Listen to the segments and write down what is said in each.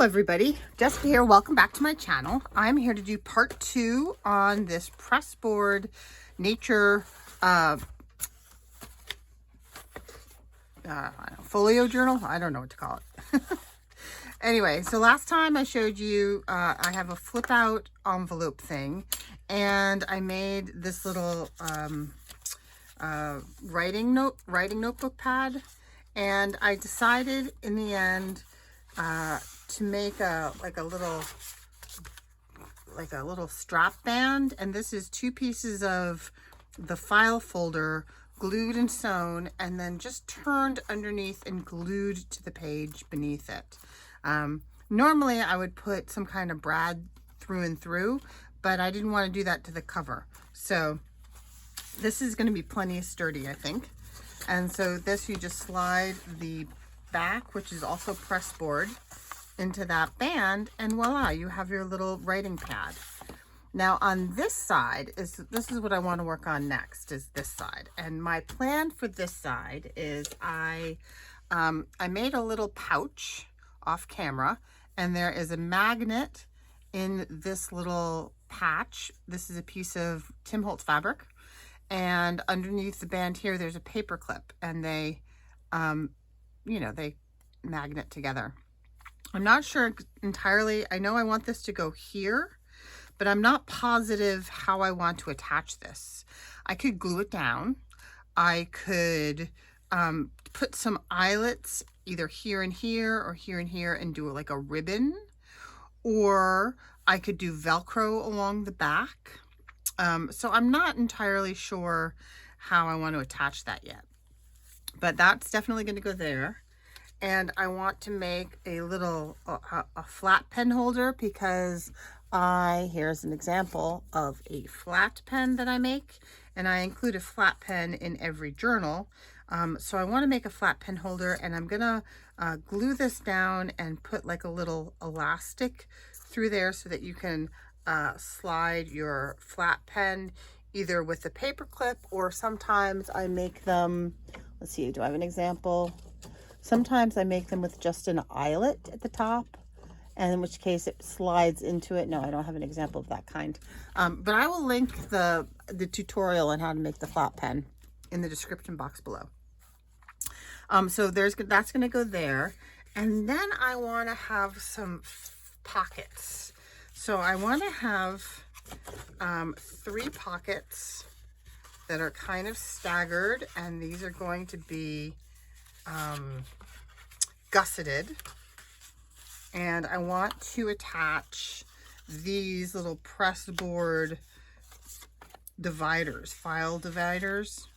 everybody, Jessica here. Welcome back to my channel. I'm here to do part 2 on this Pressboard Nature folio journal. I don't know what to call it. Anyway, so last time I showed you I have a flip out envelope thing, and I made this little writing notebook pad, and I decided in the end to make a little strap band. And this is 2 pieces of the file folder glued and sewn and then just turned underneath and glued to the page beneath it. Normally I would put some kind of brad through and through, but I didn't want to do that to the cover. So this is going to be plenty sturdy, I think. And so this, you just slide the back, which is also pressboard, into that band, and voila, you have your little writing pad. Now on this side this is what I want to work on next, is this side. And my plan for this side is I made a little pouch off camera, and there is a magnet in this little patch. This is a piece of Tim Holtz fabric, and underneath the band here there's a paper clip, and they they magnet together. I'm not sure entirely. I know I want this to go here, but I'm not positive how I want to attach this. I could glue it down. I could put some eyelets either here and here or here and here and do like a ribbon, or I could do Velcro along the back. So I'm not entirely sure how I want to attach that yet, but that's definitely going to go there. And I want to make a little a flat pen holder, because here's an example of a flat pen that I make, and I include a flat pen in every journal. So I want to make a flat pen holder, and I'm gonna glue this down and put like a little elastic through there so that you can slide your flat pen either with a paper clip, or sometimes I make them, let's see, do I have an example? Sometimes I make them with just an eyelet at the top, and in which case it slides into it. No, I don't have an example of that kind. But I will link the tutorial on how to make the flat pen in the description box below. So that's going to go there. And then I want to have some pockets. So I want to have 3 pockets that are kind of staggered, and these are going to be gusseted, and I want to attach these little pressboard dividers, file dividers,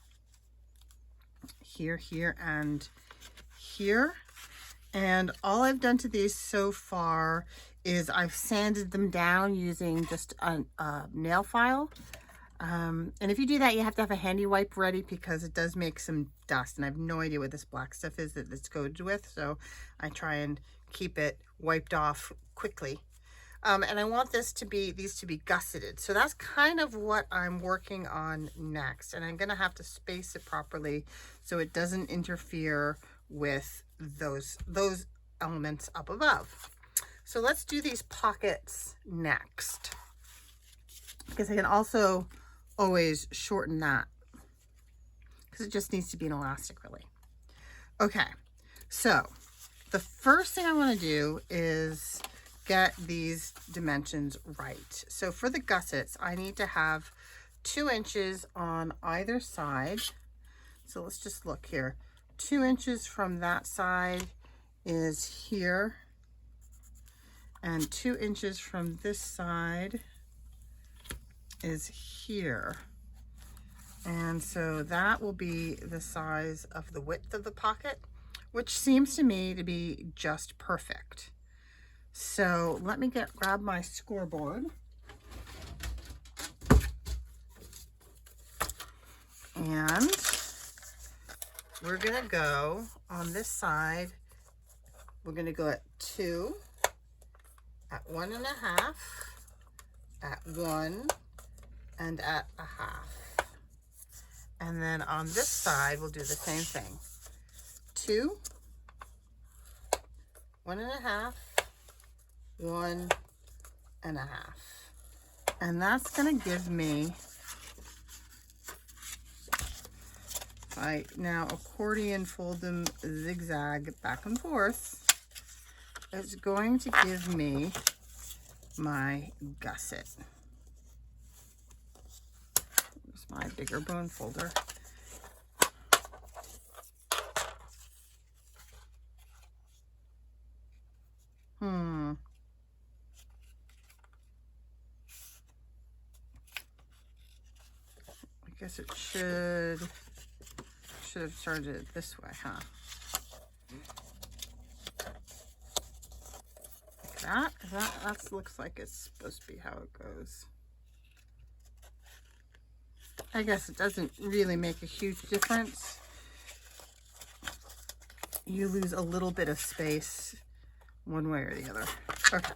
here, and here. And all I've done to these so far is I've sanded them down using just a nail file. And if you do that, you have to have a handy wipe ready, because it does make some dust, and I have no idea what this black stuff is that it's coated with, so I try and keep it wiped off quickly. And I want these to be gusseted, so that's kind of what I'm working on next, and I'm gonna have to space it properly so it doesn't interfere with those elements up above. So let's do these pockets next, because I can also always shorten that, because it just needs to be an elastic, really. Okay, so the first thing I want to do is get these dimensions right. So for the gussets, I need to have 2 inches on either side. So let's just look here. 2 inches from that side is here, and 2 inches from this side is here. And so that will be the size of the width of the pocket, which seems to me to be just perfect. So let me grab my scoreboard, and we're gonna go on this side. We're gonna go at 2, at 1 1/2, at 1, and at 1/2. And then on this side we'll do the same thing. 2, 1 1/2, 1.5. And that's going to give me, if I now accordion fold them zigzag back and forth, it's going to give me my gusset. Here's my bigger bone folder. I guess it should have started it this way, huh? Like that? That looks like it's supposed to be how it goes. I guess it doesn't really make a huge difference. You lose a little bit of space one way or the other. Okay.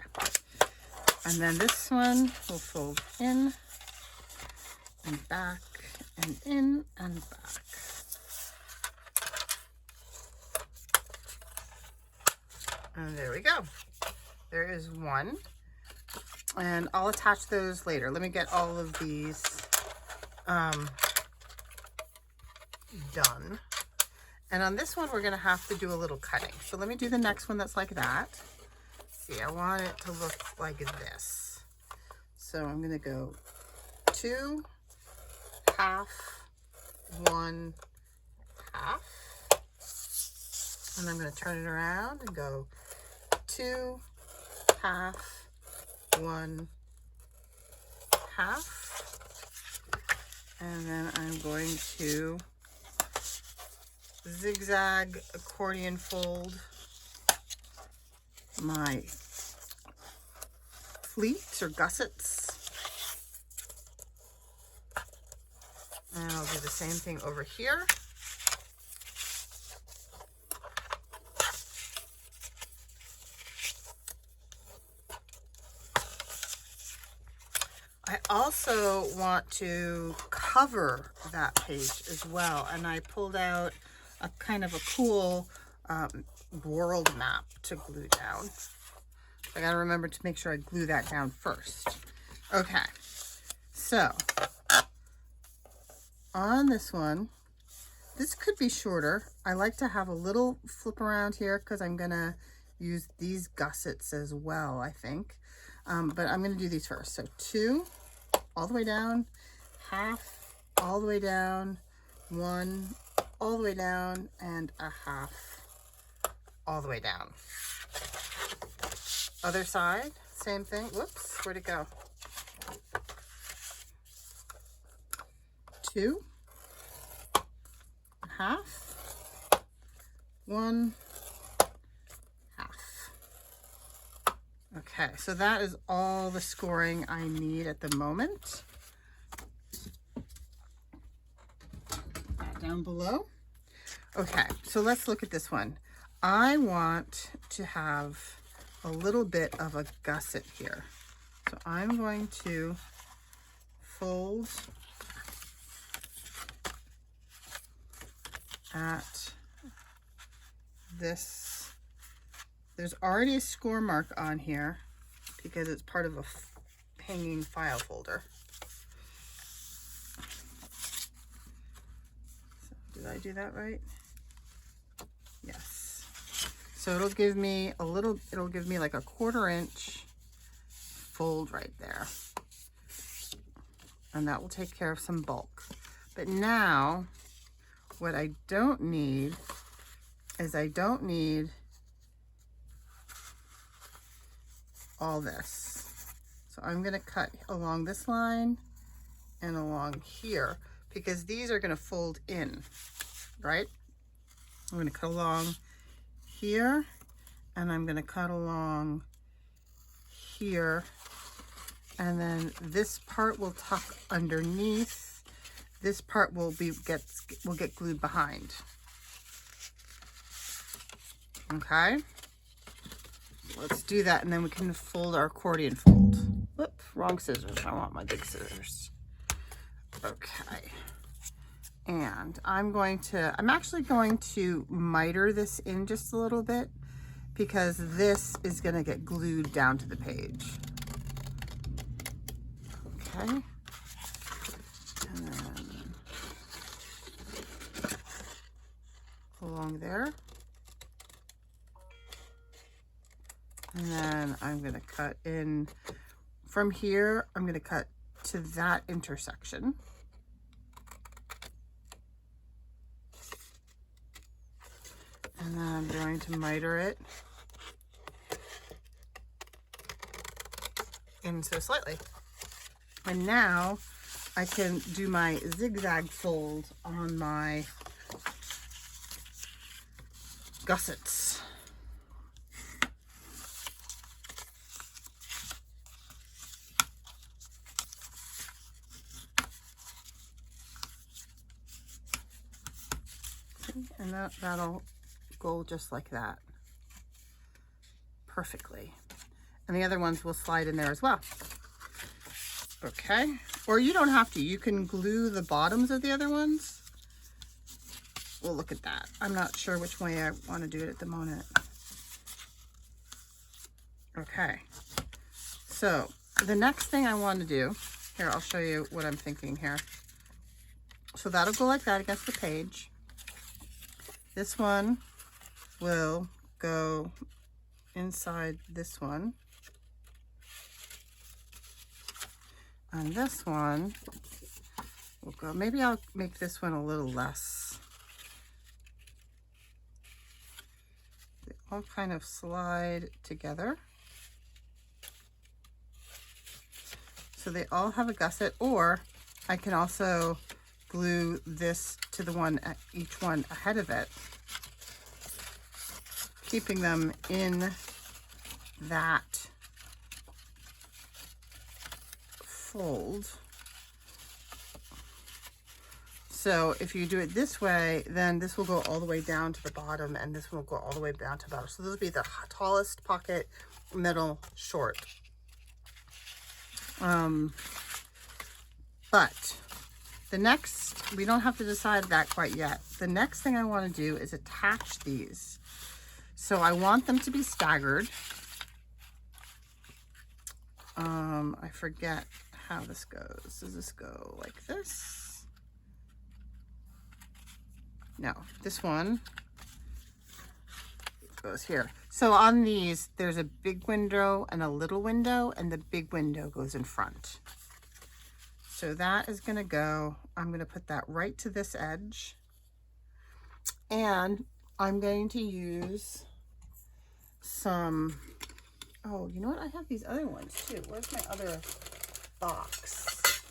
And then this one will fold in and back and in and back. And there we go. There is one. And I'll attach those later. Let me get all of these done. And on this one, we're going to have to do a little cutting. So let me do the next one that's like that. See, I want it to look like this. So I'm going to go 2, 1/2, 1/2. And I'm going to turn it around and go 2, 1/2, 1/2. And then I'm going to zigzag accordion fold my fleets or gussets. And I'll do the same thing over here. I also want to cover that page as well, and I pulled out a kind of a cool world map to glue down. I gotta remember to make sure I glue that down first. Okay, so on this one, this could be shorter. I like to have a little flip around here because I'm gonna use these gussets as well, I think. But I'm gonna do these first. So 2 all the way down, 1/2 all the way down, 1 all the way down, and 1/2 all the way down. Other side, same thing. Whoops, where'd it go? 2, 1/2, 1/2. Okay, so that is all the scoring I need at the moment. Down below. Okay, so let's look at this one. I want to have a little bit of a gusset here. So I'm going to fold at this. There's already a score mark on here because it's part of a hanging file folder. So did I do that right? Yes. So it'll give me a little, it'll give me like a 1/4 inch fold right there. And that will take care of some bulk. But now what I don't need is I don't need all this. So I'm going to cut along this line and along here because these are going to fold in, right? I'm going to cut along here and I'm going to cut along here, and then this part will tuck underneath. This part will get glued behind. Okay, let's do that, and then we can fold our accordion fold. Whoop, wrong scissors. I want my big scissors. Okay, and I'm actually going to miter this in just a little bit because this is going to get glued down to the page. Okay. And then along there. And then I'm going to cut in from here. I'm going to cut to that intersection. And then I'm going to miter it in so slightly. And now I can do my zigzag fold on my gussets. And that'll go just like that perfectly. And the other ones will slide in there as well. Okay, or you don't have to. You can glue the bottoms of the other ones. We'll look at that. I'm not sure which way I want to do it at the moment. Okay, so the next thing I want to do, here, I'll show you what I'm thinking here. So that'll go like that against the page. This one will go inside this one. And this one will go, maybe I'll make this one a little less. They all kind of slide together. So they all have a gusset, or I can also glue this to the one, each one ahead of it, keeping them in that fold. So if you do it this way, then this will go all the way down to the bottom, and this will go all the way down to the bottom. So this will be the tallest pocket, middle, short. But the next, we don't have to decide that quite yet. The next thing I want to do is attach these. So I want them to be staggered. I forget how this goes. Does this go like this? No, this one goes here. So on these, there's a big window and a little window, and the big window goes in front. So that is going to go, I'm going to put that right to this edge. And I'm going to use some, oh, you know what? I have these other ones too. Where's my other box?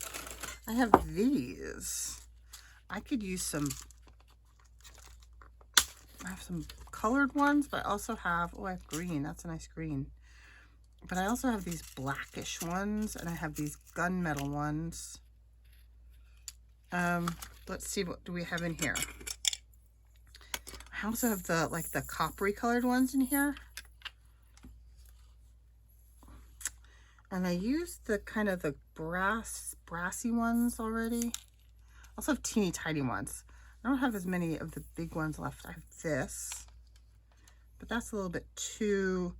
I have these. I could use some, I have some colored ones, but I also have, oh, I have green. That's a nice green. But I also have these blackish ones, and I have these gunmetal ones. Let's see, what do we have in here? I also have the, like, the coppery colored ones in here. And I used the kind of the brassy ones already. I also have teeny tiny ones. I don't have as many of the big ones left. I have this, but that's a little bit too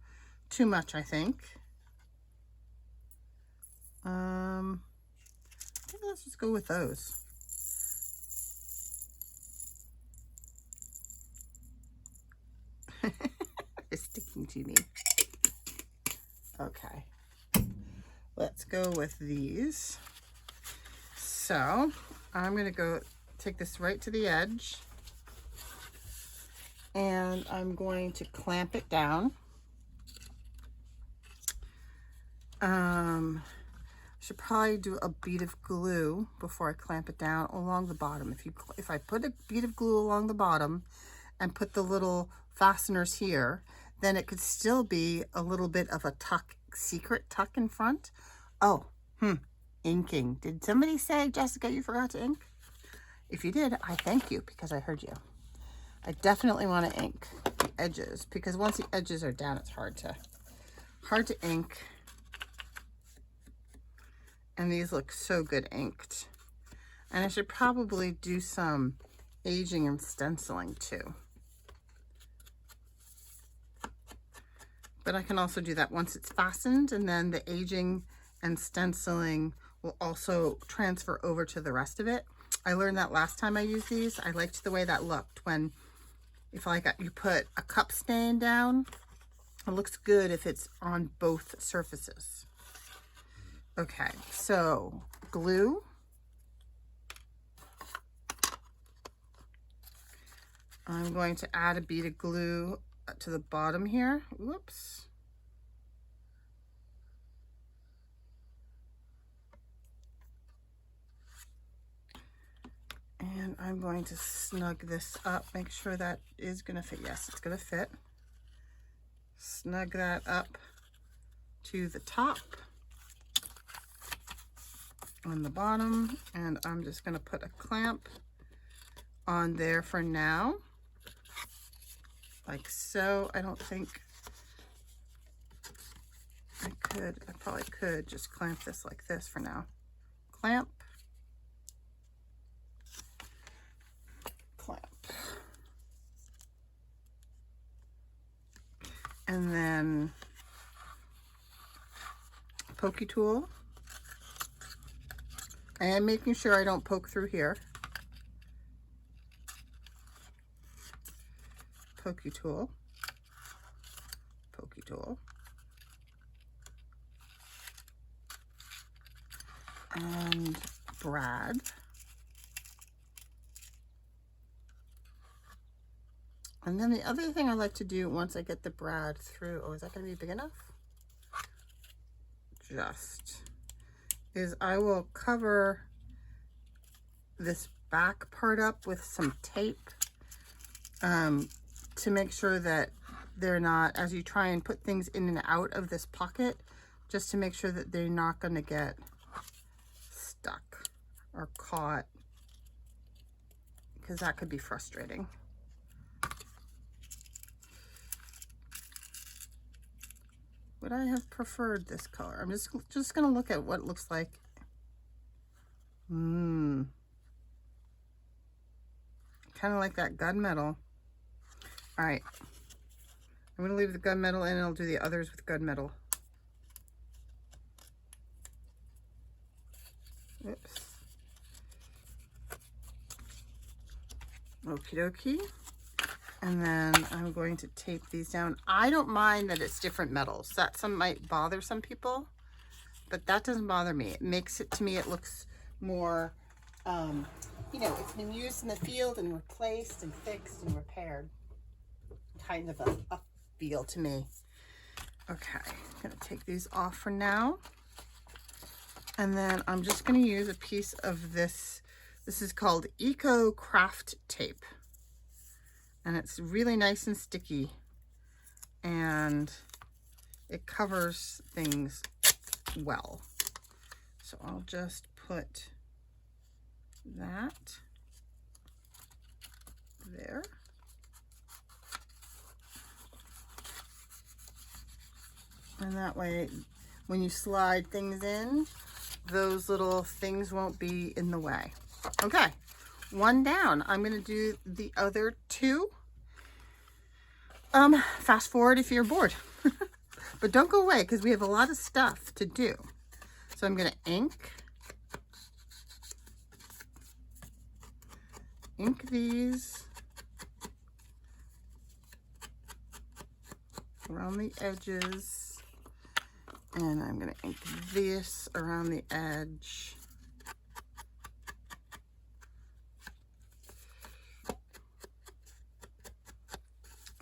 much, I think. I think let's just go with those. It's sticking to me. Okay. Let's go with these. So I'm going to go take this right to the edge, and I'm going to clamp it down. Should probably do a bead of glue before I clamp it down along the bottom. If I put a bead of glue along the bottom and put the little fasteners here, then it could still be a little bit of a tuck, secret tuck in front. Oh, inking. Did somebody say, Jessica, you forgot to ink? If you did, I thank you, because I heard you. I definitely want to ink the edges, because once the edges are down, it's hard to ink. And these look so good inked. And I should probably do some aging and stenciling too. But I can also do that once it's fastened, and then the aging and stenciling will also transfer over to the rest of it. I learned that last time I used these. I liked the way that looked when, if like you put a cup stain down, it looks good if it's on both surfaces. Okay, so glue. I'm going to add a bead of glue to the bottom here. Whoops. And I'm going to snug this up, make sure that is going to fit. Yes, it's going to fit. Snug that up to the top on the bottom, and I'm just going to put a clamp on there for now, like so. I don't think I probably could just clamp this like this for now. Clamp. Clamp. And then pokey tool. I am making sure I don't poke through here. Pokey tool. Pokey tool. And brad. And then the other thing I like to do once I get the brad through, oh, is that going to be big enough? Is I will cover this back part up with some tape to make sure that they're not, as you try and put things in and out of this pocket, just to make sure that they're not going to get stuck or caught, because that could be frustrating. Would I have preferred this color? I'm just going to look at what it looks like. Kind of like that gunmetal. All right. I'm going to leave the gunmetal in, and I'll do the others with gunmetal. Oops. Okie dokie. And then I'm going to tape these down. I don't mind that it's different metals. That might bother some people, but that doesn't bother me. It makes it, to me, it looks more, you know, it's been used in the field and replaced and fixed and repaired. Kind of a feel to me. Okay, I'm gonna take these off for now. And then I'm just gonna use a piece of this. This is called Eco Craft Tape. And it's really nice and sticky, and it covers things well. So I'll just put that there. And that way, when you slide things in, those little things won't be in the way. Okay. One down. I'm going to do the other two. Fast forward if you're bored. But don't go away, because we have a lot of stuff to do. So I'm going to ink these around the edges. And I'm going to ink this around the edge.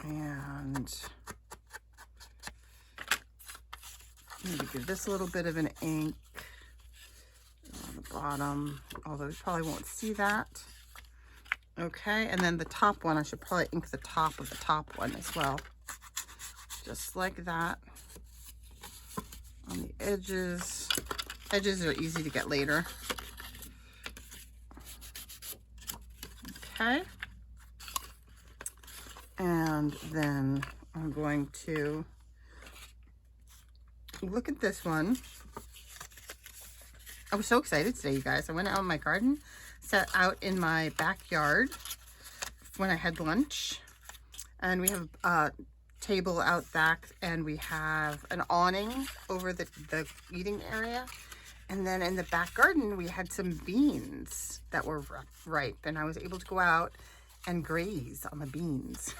And maybe give this a little bit of an ink on the bottom, although you probably won't see that. Okay, and then the top one, I should probably ink the top of the top one as well. Just like that. On the edges. Edges are easy to get later. Okay. And then I'm going to look at this one. I was so excited today, you guys. I went out in my garden, sat out in my backyard when I had lunch. And we have table out back, and we have an awning over the eating area. And then in the back garden, we had some beans that were ripe, and I was able to go out and graze on the beans.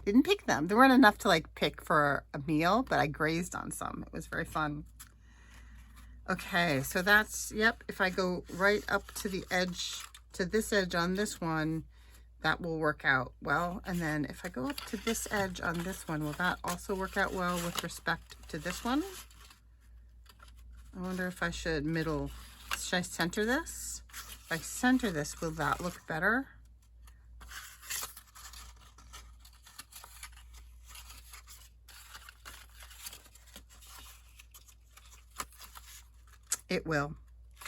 Didn't pick them. There weren't enough to like pick for a meal, but I grazed on some. It was very fun. Okay, so that's, yep, if I go right up to the edge, to this edge on this one, that will work out well. And then if I go up to this edge on this one, will that also work out well with respect to this one? I wonder if I should should I center this? If I center this, will that look better? It will.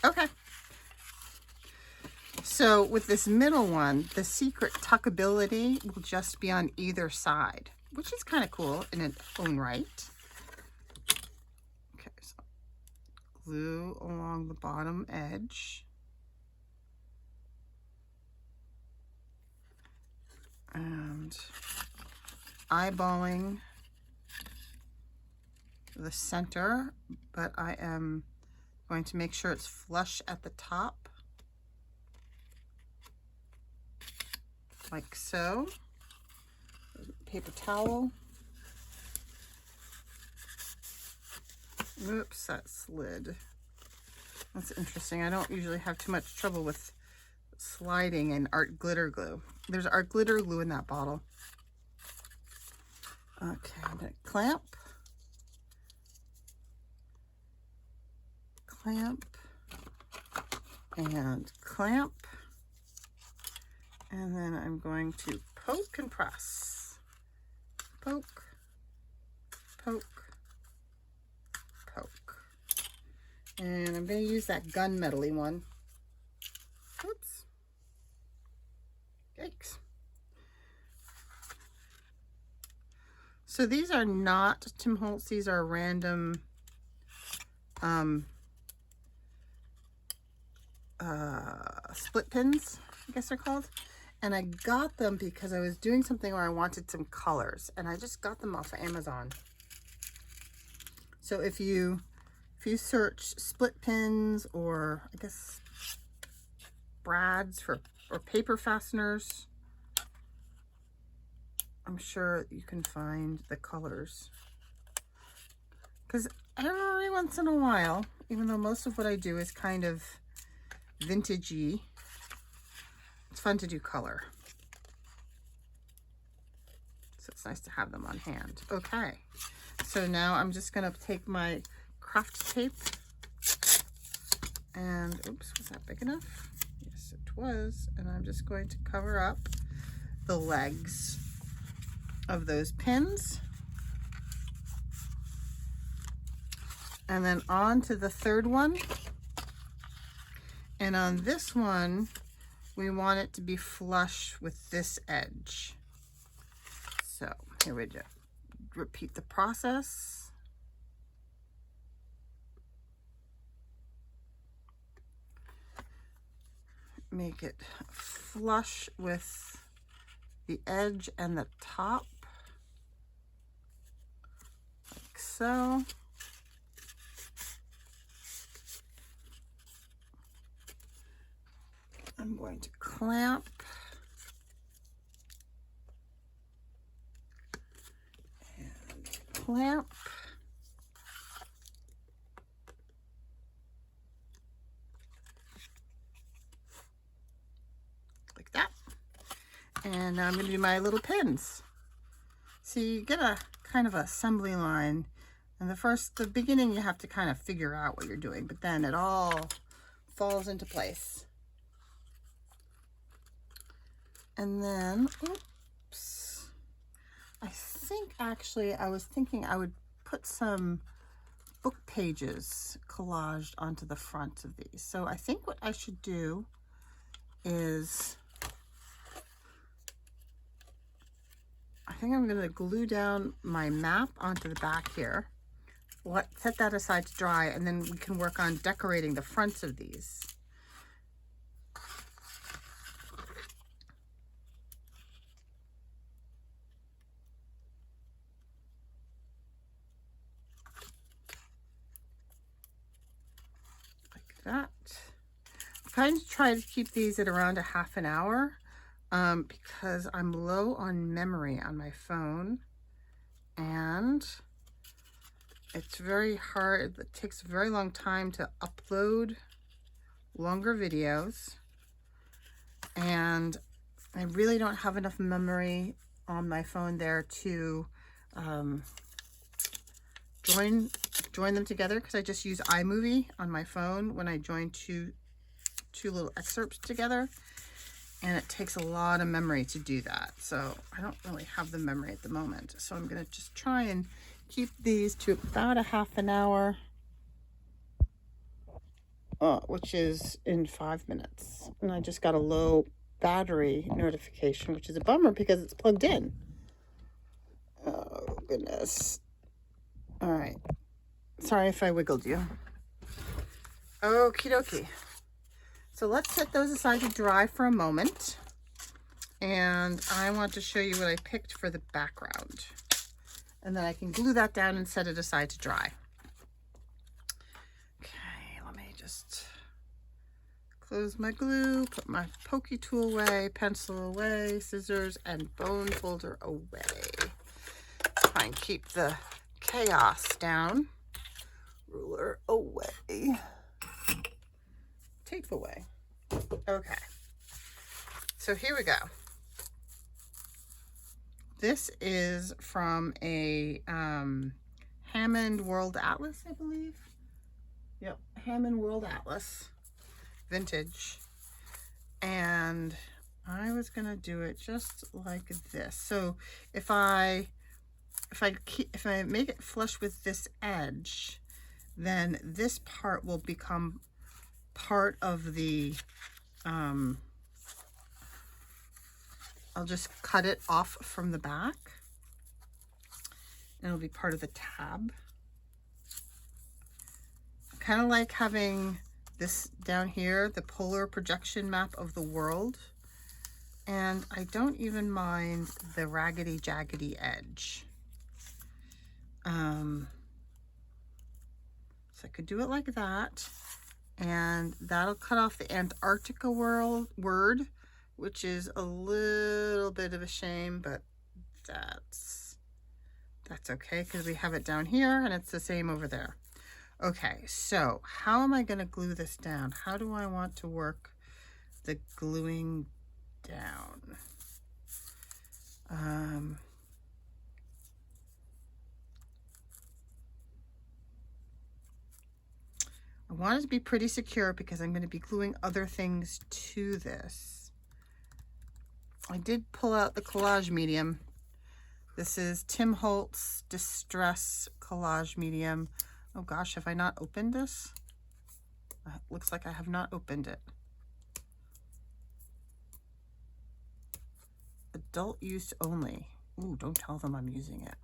Okay. So with this middle one, the secret tuckability will just be on either side, which is kind of cool in its own right. Okay, so glue along the bottom edge. And eyeballing the center, but I am going to make sure it's flush at the top, like so. Paper towel. Oops, that slid. That's interesting. I don't usually have too much trouble with sliding and art glitter glue. There's art glitter glue in that bottle. Okay, I'm gonna clamp. Clamp and clamp, and then I'm going to poke and press. Poke, poke, poke. And I'm going to use that gunmetal-y one. Oops. Yikes. So these are not Tim Holtz, these are random split pins, I guess they're called. And I got them because I was doing something where I wanted some colors, and I just got them off of Amazon. So if you search split pins, or I guess brads or paper fasteners, I'm sure you can find the colors. Because every once in a while, even though most of what I do is kind of vintagey, it's fun to do color. So it's nice to have them on hand. Okay, so now I'm just going to take my craft tape and, oops, was that big enough? Yes, it was. And I'm just going to cover up the legs of those pins. And then on to the third one. And on this one, we want it to be flush with this edge. So here we go. Repeat the process. Make it flush with the edge and the top, like so. I'm going to clamp and clamp. Like that. And now I'm going to do my little pins. So you get a kind of assembly line, and the beginning you have to kind of figure out what you're doing, but then it all falls into place. And then, oops, I think actually I was thinking I would put some book pages collaged onto the front of these. So I think what I should do is, I think I'm going to glue down my map onto the back here. Set that aside to dry, and then we can work on decorating the fronts of these. that. I'm trying to try to keep these at around a half an hour because I'm low on memory on my phone, and it's very hard. It takes a very long time to upload longer videos, and I really don't have enough memory on my phone there to join them together, because I just use iMovie on my phone when I join two little excerpts together, and it takes a lot of memory to do that. So I don't really have the memory at the moment. So I'm going to just try and keep these to about a half an hour, which is in 5 minutes. And I just got a low battery notification, which is a bummer because it's plugged in. Oh, goodness. All right. Sorry if I wiggled you. Okie dokie. So let's set those aside to dry for a moment. And I want to show you what I picked for the background. And then I can glue that down and set it aside to dry. Okay, let me just close my glue, put my pokey tool away, pencil away, scissors, and bone folder away. Try and keep the chaos down. Ruler away. Tape away. Okay, so here we go. This is from a Hammond World Atlas, I believe. Yep, Hammond World Atlas, vintage. And I was gonna do it just like this. So if I make it flush with this edge, then this part will become part of the, I'll just cut it off from the back, and it'll be part of the tab. Kind of like having this down here, the polar projection map of the world. And I don't even mind the raggedy jaggedy edge. So I could do it like that. And that'll cut off the Antarctica word, which is a little bit of a shame, but that's okay because we have it down here and it's the same over there. Okay, so how am I going to glue this down? How do I want to work the gluing down? I want it to be pretty secure because I'm going to be gluing other things to this. I did pull out the collage medium. This is Tim Holtz Distress Collage Medium. Oh gosh, have I not opened this? It looks like I have not opened it. Adult use only. Ooh, don't tell them I'm using it.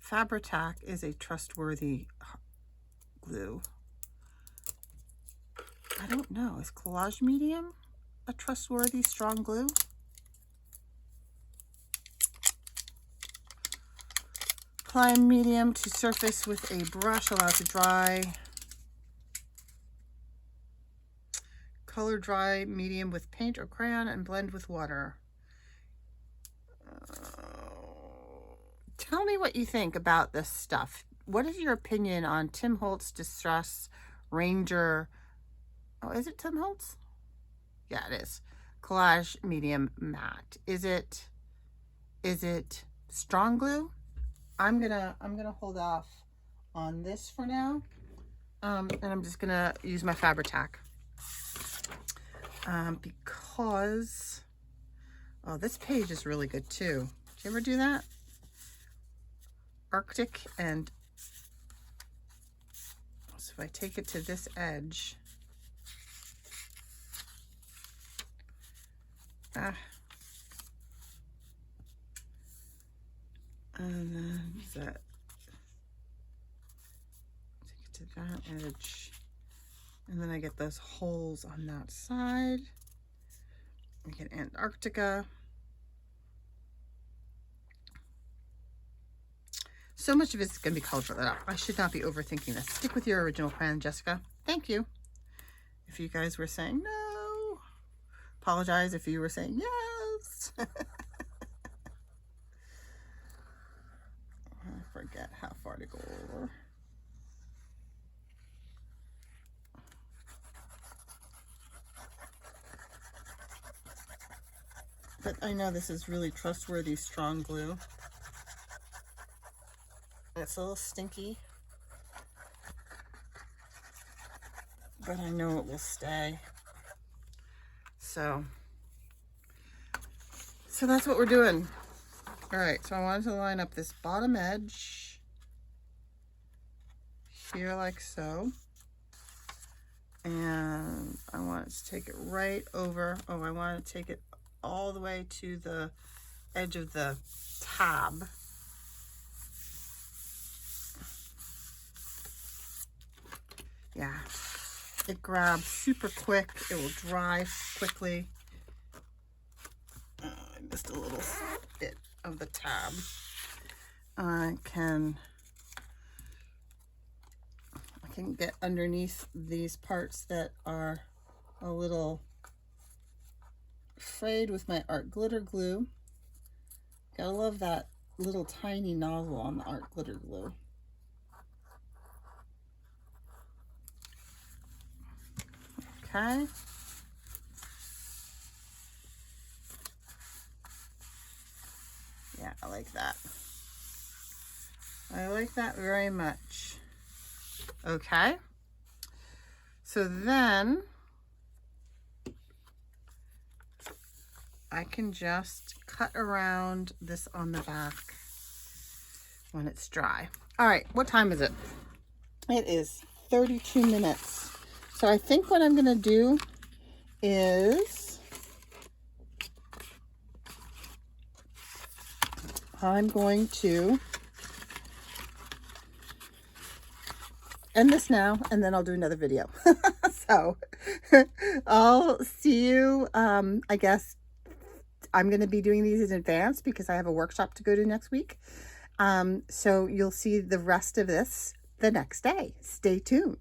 Fabri-Tac is a trustworthy glue. I don't know, is Collage Medium a trustworthy strong glue? Apply medium to surface with a brush, allow to dry. Color dry medium with paint or crayon and blend with water. Tell me what you think about this stuff. What is your opinion on Tim Holtz Distress Ranger? Oh, is it Tim Holtz? Yeah, it is. Collage Medium Matte. Is it strong glue? I'm gonna hold off on this for now, and I'm just gonna use my Fabri-Tac because this page is really good too. Did you ever do that? Arctic, and so if I take it to this edge, and then that, take it to that edge, and then I get those holes on that side. I get Antarctica. so much of it's going to be colored up. I should not be overthinking this. Stick with your original plan, Jessica. Thank you. If you guys were saying no, apologize if you were saying yes. I forget how far to go over. But I know this is really trustworthy, strong glue. It's a little stinky, but I know it will stay. So that's what we're doing. All right, so I wanted to line up this bottom edge here like so. And I want to take it right over. Oh, I want to take it all the way to the edge of the tab. Yeah, it grabs super quick. It will dry quickly. I missed a little bit of the tab. I can get underneath these parts that are a little frayed with my art glitter glue. Gotta love that little tiny nozzle on the art glitter glue. Okay. Yeah, I like that. I like that very much. Okay. So then I can just cut around this on the back when it's dry. All right, what time is it? It is 32 minutes. So I think what I'm gonna do is I'm going to end this now, and then I'll do another video. So I'll see you, I guess I'm going to be doing these in advance because I have a workshop to go to next week. So you'll see the rest of this the next day. Stay tuned.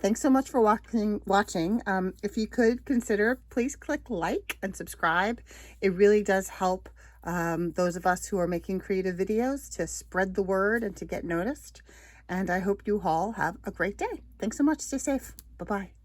Thanks so much for watching. If you could consider, please click like and subscribe. It really does help those of us who are making creative videos to spread the word and to get noticed. And I hope you all have a great day. Thanks so much. Stay safe. Bye-bye.